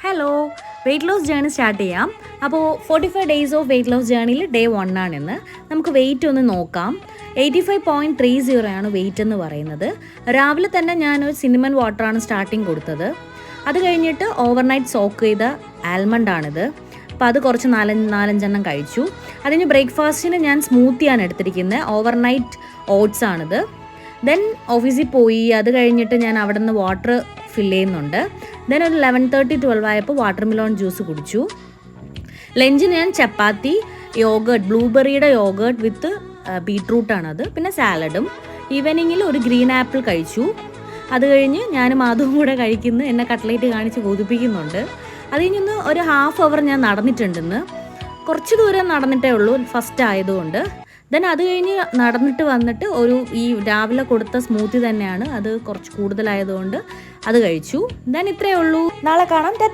Hello, weight loss journey start ചെയ്യാം. അപ്പോൾ 45 days of weight loss ജേണിയിൽ ഡേ 1 ആണിന്ന്. നമുക്ക് വെയിറ്റ് ഒന്ന് നോക്കാം. 85.30 ആണ് വെയിറ്റ് എന്ന് പറയുന്നത്. രാവിലെ തന്നെ ഞാനൊരു സിനിമൻ വാട്ടറാണ് സ്റ്റാർട്ടിങ് കൊടുത്തത്. അത് കഴിഞ്ഞിട്ട് ഓവർനൈറ്റ് സോക്ക് ചെയ്ത ആൽമണ്ടാണിത്. അപ്പോൾ അത് കുറച്ച് നാലഞ്ചെണ്ണം കഴിച്ചു. അതിന് ബ്രേക്ക്ഫാസ്റ്റിന് ഞാൻ സ്മൂത്തിയാണ് എടുത്തിരിക്കുന്നത്. ഓവർനൈറ്റ് ഓട്സ് ആണിത്. ദെൻ ഓഫീസിൽ പോയി. അത് കഴിഞ്ഞിട്ട് ഞാൻ അവിടെ നിന്ന് വാട്ടർ ഫില്ല് ചെയ്യുന്നുണ്ട്. ദെൻ ഒരു 11:30-12 ആയപ്പോൾ വാട്ടർ മെലോൺ ജ്യൂസ് കുടിച്ചു. ലഞ്ചിന് ഞാൻ ചപ്പാത്തി, യോഗേർട്ട്, ബ്ലൂബെറിയുടെ യോഗേർട്ട് വിത്ത് ബീട്രൂട്ടാണത്, പിന്നെ സാലഡും. ഈവനിങ്ങിൽ ഒരു ഗ്രീൻ ആപ്പിൾ കഴിച്ചു. അത് കഴിഞ്ഞ് ഞാനും അതും കൂടെ കഴിക്കുന്നു. എന്നെ കട്ട്ലേറ്റ് കാണിച്ച് കൊതിപ്പിക്കുന്നുണ്ട്. അത് കഴിഞ്ഞൊന്ന് ഒരു ഹാഫ് അവർ ഞാൻ നടന്നിട്ടുണ്ടെന്ന്. കുറച്ച് ദൂരം നടന്നിട്ടേ ഉള്ളൂ, ഫസ്റ്റ് ആയതുകൊണ്ട്. ദെൻ അത് കഴിഞ്ഞ് നടന്നിട്ട് വന്നിട്ട് ഈ രാവിലെ കൊടുത്ത സ്മൂത്തി തന്നെയാണ്, അത് കുറച്ച് കൂടുതലായതുകൊണ്ട് അത് കഴിച്ചു. ദെൻ ഇത്രയേ ഉള്ളൂ. നാളെ കാണാം. ടാറ്റാ.